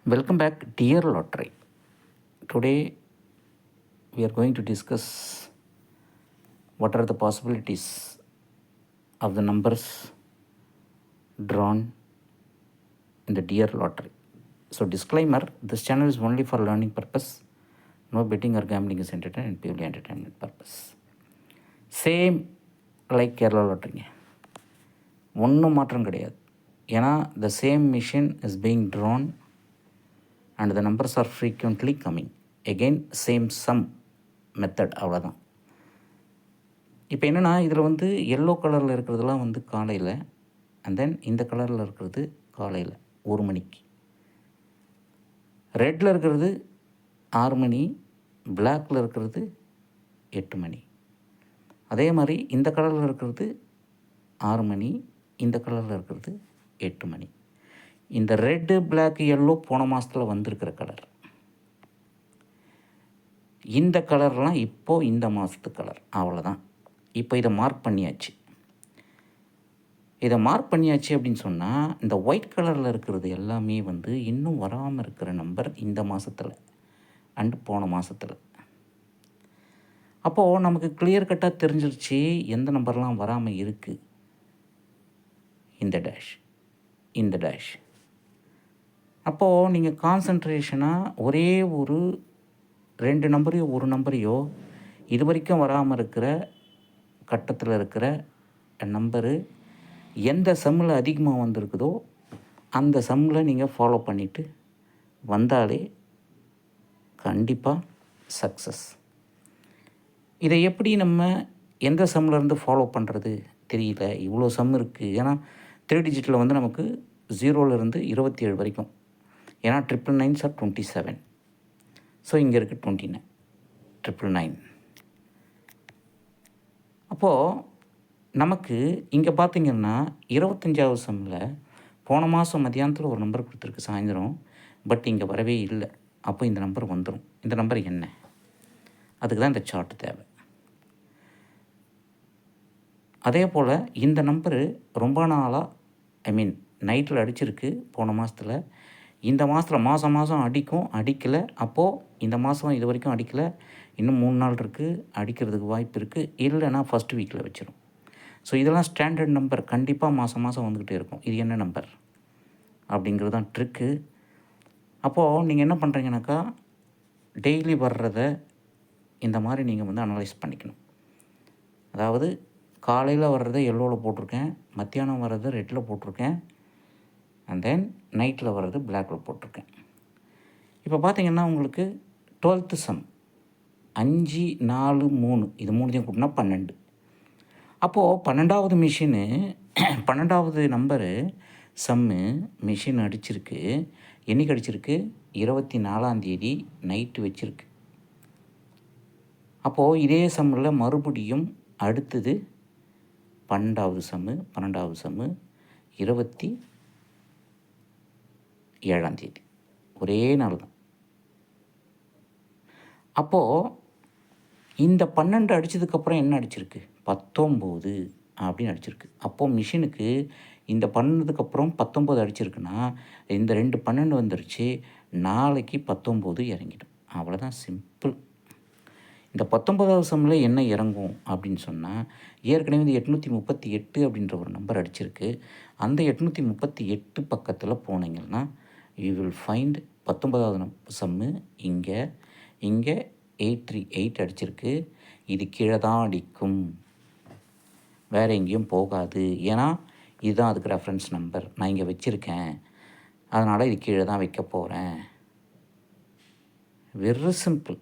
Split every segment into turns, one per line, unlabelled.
Welcome back, dear Lottery. Today we are going to discuss what are the possibilities of the numbers drawn in the Dear Lottery. So, disclaimer: this channel is only for learning purpose. No betting or gambling is entertainment and purely entertainment purpose. Same like Kerala Lottery. ஒன்றும் மாற்றம் கிடையாது. ஏன்னா the same machine is being drawn and the numbers are frequently coming. Again same sum method, அவ்வளோதான். இப்போ என்னென்னா இதில் yellow கலரில் இருக்கிறதுலாம் காலையில், அண்ட் தென் இந்த கலரில் இருக்கிறது காலையில் 1 மணிக்கு, ரெட்டில் இருக்கிறது 6 மணி, பிளாக்கில் இருக்கிறது 8 மணி. அதே மாதிரி இந்த கலரில் இருக்கிறது 6 மணி, இந்த கலரில் இருக்கிறது 8 மணி. இந்த ரெட்டு, பிளாக், எல்லோ போன மாதத்தில் வந்திருக்கிற கலர். இந்த கலர்லாம் இப்போது இந்த மாதத்து கலர், அவ்வளோதான். இப்போ இதை மார்க் பண்ணியாச்சு. அப்படின்னு சொன்னால் இந்த ஒயிட் கலரில் இருக்கிறது எல்லாமே இன்னும் வராமல் இருக்கிற நம்பர் இந்த மாதத்தில் அண்டு போன மாதத்தில். அப்போது நமக்கு கிளியர் கட்டாக தெரிஞ்சிருச்சு எந்த நம்பர்லாம் வராமல் இருக்குது. இந்த டேஷ், இந்த டேஷ். அப்போது நீங்கள் கான்சன்ட்ரேஷனாக ஒரே ஒரு 2 நம்பரையோ 1 நம்பரையோ இது வரைக்கும் வராமல் இருக்கிற கட்டத்தில் இருக்கிற நம்பரு எந்த சம்மில் அதிகமாக வந்திருக்குதோ அந்த சம்மில் நீங்கள் ஃபாலோ பண்ணிவிட்டு வந்தாலே கண்டிப்பாக சக்ஸஸ். இதை எப்படி நம்ம எந்த சம்மிலேருந்து ஃபாலோ பண்ணுறது தெரியல. இவ்வளோ சம் இருக்குது. ஏன்னா 3 டிஜிட்டில் நமக்கு 0லேருந்து 27 வரைக்கும். ஏன்னா 999 are 27. ஸோ இங்கே இருக்குது 29, 999. அப்போது நமக்கு இங்கே பார்த்திங்கன்னா 25வது சம்மில் போன மாதம் மத்தியானத்தில் ஒரு நம்பர் கொடுத்துருக்கு சாயந்தரம், பட் இங்கே வரவே இல்லை. அப்போ இந்த நம்பர் வந்துடும். இந்த நம்பர் என்ன? அதுக்கு தான் இந்த சார்ட் தேவை. அதே போல் இந்த நம்பரு ரொம்ப நாளாக நைட்டில் அடிச்சிருக்கு போன மாதத்தில். இந்த மாதத்தில் மாதம் அடிக்கலை. அப்போது இந்த மாதம் இது வரைக்கும் அடிக்கலை. இன்னும் 3 நாள் இருக்குது, அடிக்கிறதுக்கு வாய்ப்பு இருக்குது. இல்லைன்னா ஃபஸ்ட் வீக்கில் வச்சிடும். ஸோ இதெல்லாம் ஸ்டாண்டர்ட் நம்பர், கண்டிப்பாக மாதம் வந்துக்கிட்டே இருக்கும். இது என்ன நம்பர் அப்படிங்கிறது தான் ட்ரிக்கு. அப்போது நீங்கள் என்ன பண்ணுறீங்கனாக்கா, டெய்லி வர்றதை இந்த மாதிரி நீங்கள் அனலைஸ் பண்ணிக்கணும். அதாவது காலையில் வர்றதை எல்லோவில் போட்டிருக்கேன், மத்தியானம் வர்றதை ரெட்டில் போட்டிருக்கேன், அண்ட் தென் நைட்டில் வர்றது பிளாக்கில் போட்டிருக்கேன். இப்போ பார்த்திங்கன்னா உங்களுக்கு 12th சம் 5, 4, 3 இது 3 கூட்டினா 12. அப்போது 12வது மிஷினு 12வது நம்பரு சம்மு மிஷின் அடிச்சிருக்கு. என்றைக்கு அடிச்சிருக்கு? 24ஆம் தேதி நைட்டு வச்சுருக்கு. அப்போது இதே சம்மில் மறுபடியும் அடுத்தது 12வது சம்மு 27ஆம் தேதி, ஒரே நாள் தான். அப்போது இந்த 12 அடித்ததுக்கப்புறம் என்ன அடிச்சிருக்கு? 19 அப்படின்னு அடிச்சிருக்கு. அப்போது மிஷினுக்கு இந்த 12க்கு 19 அடிச்சிருக்குன்னா இந்த 2 12 வந்துருச்சு. நாளைக்கு 19 இறங்கிடும். அவ்வளோதான், சிம்பிள். இந்த 19வது சம்மில் என்ன இறங்கும் அப்படின்னு சொன்னால், ஏற்கனவே 838 அப்படின்ற ஒரு நம்பர் அடிச்சிருக்கு. அந்த 838 பக்கத்தில் போனீங்கன்னா யூ வில் ஃபைண்ட் 19வது சம்மு இங்கே 838 அடிச்சிருக்கு. இது கீழே தான் அடிக்கும், வேறு எங்கேயும் போகாது. ஏன்னா இதுதான் அதுக்கு ரெஃபரன்ஸ் நம்பர் நான் இங்கே வச்சுருக்கேன், அதனால் இது கீழே தான் வைக்க போகிறேன். வெரி சிம்பிள்,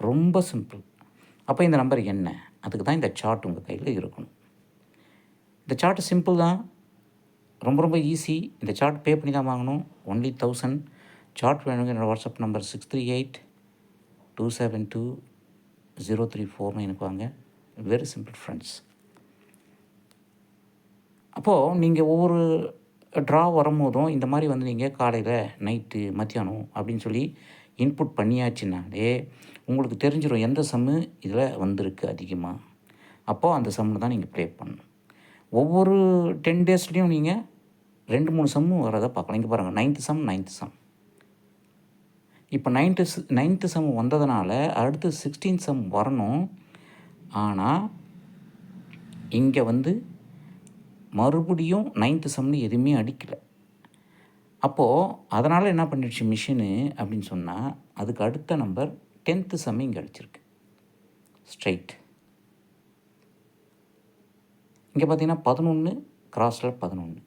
ரொம்ப சிம்பிள். அப்போ இந்த நம்பர் என்ன? அதுக்கு தான் இந்த சார்ட் உங்கள் கையில் இருக்கணும். இந்த சார்ட் சிம்பிள் தான், ரொம்ப ஈஸி. இந்த சார்ட் பே பண்ணி தான் வாங்கணும். ஒன்லி 1000. சார்ட் வேணுங்க. என்னோடய வாட்ஸ்அப் நம்பர் 638-272-0349 வாங்க. Very simple friends. அப்போது நீங்கள் ஒவ்வொரு ட்ரா வரும்போதும் இந்த மாதிரி நீங்கள் காலையில், நைட்டு, மத்தியானம் அப்படின்னு சொல்லி இன்புட் பண்ணியாச்சுனாலே உங்களுக்கு தெரிஞ்சிடும் எந்த சம்மு இதில் வந்திருக்கு அதிகமாக. அப்போது அந்த சம்மில் தான் நீங்கள் ப்ளே பண்ணணும். ஒவ்வொரு 10 டேஸ்லேயும் நீங்கள் 2-3 சம்மு வரதை பார்க்கலாம். இங்கே பாருங்கள், 9th சம் இப்போ நைன்த்து சம் வந்ததுனால அடுத்து 16th சம் வரணும். ஆனால் இங்கே வந்து மறுபடியும் 9th சம்னு எதுவுமே அடிக்கலை. அப்போது அதனால் என்ன பண்ணிடுச்சு மிஷினு அப்படின்னு சொன்னால், அதுக்கு அடுத்த நம்பர் 10th சம் இங்கே அடிச்சிருக்கு ஸ்ட்ரைட். இங்கே பார்த்தீங்கன்னா 11 கிராஸில் 11,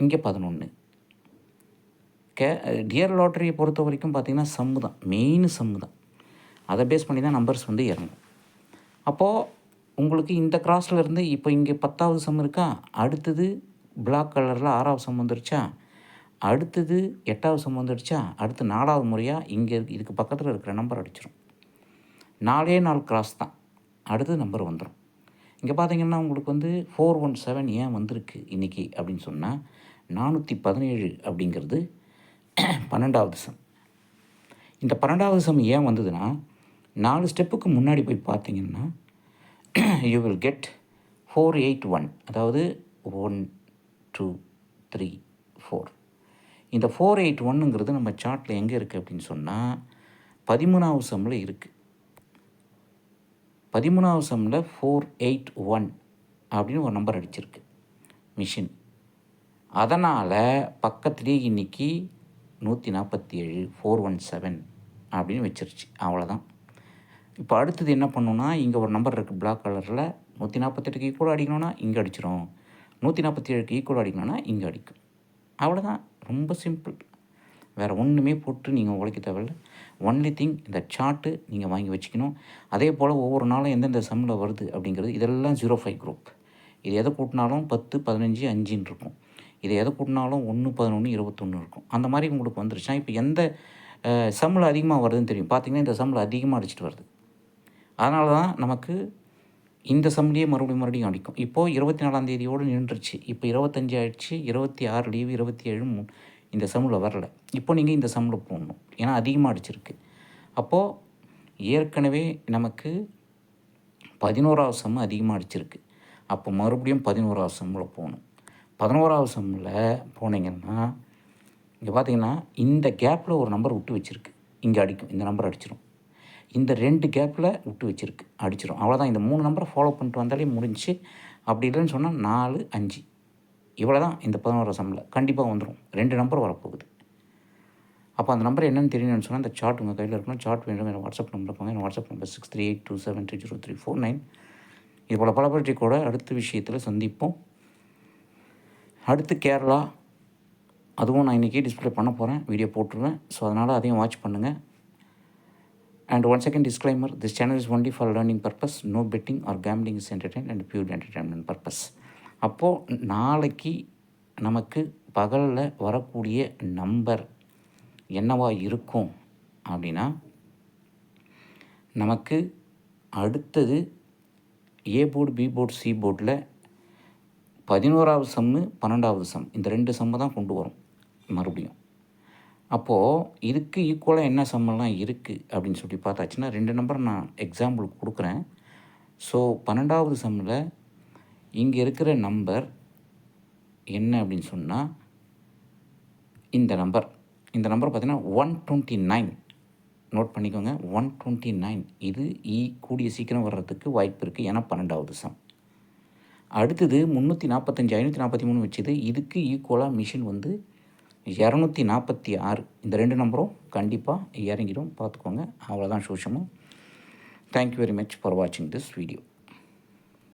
இங்கே 11. டியர் லாட்டரியை பொறுத்த வரைக்கும் பார்த்திங்கன்னா சம்மு தான், மெயின் சம்மு தான். அதை பேஸ் பண்ணி தான் நம்பர்ஸ் வந்து இறங்கும். அப்போது உங்களுக்கு இந்த கிராஸில் இருந்து இப்போ இங்கே 10வது சம் இருக்கா, அடுத்தது பிளாக் கலரில் 6வது சம் வந்துடுச்சா, அடுத்தது 8வது சம் வந்துடுச்சா, அடுத்து 4வது முறையாக இங்கே இதுக்கு பக்கத்தில் இருக்கிற நம்பர் அடிச்சிடும். 4 கிராஸ் தான், அடுத்தது நம்பர் வந்துடும். இங்கே பார்த்தீங்கன்னா உங்களுக்கு வந்து 417 ஏன் வந்திருக்கு இன்றைக்கி அப்படின்னு சொன்னால், 417 அப்படிங்கிறது 12வது சம். இந்த 12வது சம் ஏன் வந்ததுன்னா, 4 ஸ்டெப்புக்கு முன்னாடி போய் பார்த்தீங்கன்னா யூ வில் கெட் 481, அதாவது 1 2 3 4. இந்த 481ங்கிறது நம்ம சார்ட்டில் எங்கே இருக்குது அப்படின்னு சொன்னால் 13வது சம்மில் இருக்குது. 13வது சம்மில் 481 அப்படின்னு ஒரு நம்பர் அடிச்சிருக்கு மிஷின். அதனால் பக்கத்துலேயே இன்றைக்கி 147 417 அப்படின்னு வச்சிருச்சு. அவ்வளோதான். இப்போ அடுத்தது என்ன பண்ணணுன்னா, இங்கே ஒரு நம்பர் இருக்குது பிளாக் கலரில், 148க்கு ஈக்குவல் அடிக்கணும்னா இங்கே அடிச்சிடும், 147க்கு ஈக்குவல் அடிக்கணும்னா இங்கே அடிக்கும். அவ்வளோதான், ரொம்ப சிம்பிள். வேறு ஒன்றுமே போட்டு நீங்கள் உழைக்க தேவையில்லை. ஒன்லி திங் இந்த சார்ட்டு நீங்கள் வாங்கி வச்சுக்கணும். அதே போல் ஒவ்வொரு நாளும் எந்தெந்த சம்மில் வருது அப்படிங்கிறது, இதெல்லாம் 05 குரூப். இது எதை கூட்டினாலும் 10 15 5ன்னு இருக்கும். இது எதை கூட்டினாலும் 1 11 21 இருக்கும். அந்த மாதிரி உங்களுக்கு வந்துருச்சுன்னா இப்போ எந்த சம்மில் அதிகமாக வருதுன்னு தெரியும். பார்த்திங்கன்னா இந்த சம்மில் அதிகமாக அடிச்சிட்டு வருது. அதனால தான் நமக்கு இந்த சம்லேயே மறுபடியும் அடிக்கும். இப்போது 24ஆம் தேதியோடு நின்றுச்சு. இப்போ 25 ஆகிடுச்சு, 26 லீவு, 27 இந்த சம்மில் வரல. இப்போ நீங்கள் இந்த சம்மில் போடணும், ஏன்னா அதிகமாக அடிச்சிருக்கு. அப்போது ஏற்கனவே நமக்கு 11வது சம் அதிகமாக அடிச்சிருக்கு. அப்போ மறுபடியும் 11வது சம்மில் போகணும். 11வது சம்மில் போனீங்கன்னா இங்கே பார்த்தீங்கன்னா இந்த கேப்பில் ஒரு நம்பர் விட்டு வச்சுருக்கு, இங்கே அடிக்கும், இந்த நம்பர் அடிச்சிடும். இந்த 2 கேப்பில் விட்டு வச்சுருக்கு, அடிச்சிடும். அவ்வளோதான். இந்த 3 நம்பரை ஃபாலோ பண்ணிட்டு வந்தாலே முடிஞ்சு. அப்படி இல்லைன்னு சொன்னால் 4 5 இவ்வளோ தான். இந்த 11வது சம்மில் கண்டிப்பாக வந்துடும். 2 நம்பர் வரப்போகுது. அப்போ அந்த நம்பர் என்னென்னு தெரியணும்னு சொன்னால் இந்த சார்ட் உங்கள் கையில் இருக்கணும். சார்ட் வேணும், என்னோடய வாட்ஸ்அப் நம்பர் போங்க. என்னோடய வாட்ஸ்அப் நம்பர் 6382730349. இது போல் பல கூட அடுத்த விஷயத்தில் சந்திப்போம். அடுத்து கேரளா, அதுவும் நான் இன்றைக்கி டிஸ்பிளே பண்ண போகிறேன், வீடியோ போட்டுருவேன். ஸோ அதனால் அதையும் வாட்ச் பண்ணுங்கள். And one second disclaimer, this channel is only for learning purpose, no betting or gambling is entertainment and pure entertainment purpose. அப்போது நாளைக்கு நமக்கு பகலில் வரக்கூடிய நம்பர் என்னவா இருக்கும் அப்படின்னா, நமக்கு அடுத்தது A board B board C போர்டில் 11வது சம்மு 12வது சம், இந்த 2 சம்மை தான் கொண்டு வரும் மறுபடியும். அப்போது இதுக்கு ஈக்குவலாக என்ன சம்மெல்லாம் இருக்குது அப்படின்னு சொல்லி பார்த்தாச்சுன்னா 2 நம்பர் நான் எக்ஸாம்பிளுக்கு கொடுக்குறேன். ஸோ 12வது சம்மில் இங்கே இருக்கிற நம்பர் என்ன அப்படின்னு சொன்னால் இந்த நம்பர் பார்த்திங்கன்னா 129. நோட் பண்ணிக்கோங்க, 129. இது கூடிய சீக்கிரம் வர்றதுக்கு வாய்ப்பு இருக்குது, ஏன்னா 12வது சம். அடுத்தது 345 543 வச்சுது. இதுக்கு ஈக்குவலாக மிஷின் வந்து 246. இந்த 2 நம்பரும் கண்டிப்பாக இறங்கிடும், பார்த்துக்கோங்க. அவ்வளோதான் சோஷமும். தேங்க்யூ வெரி மச் ஃபார் வாட்சிங் திஸ் வீடியோ.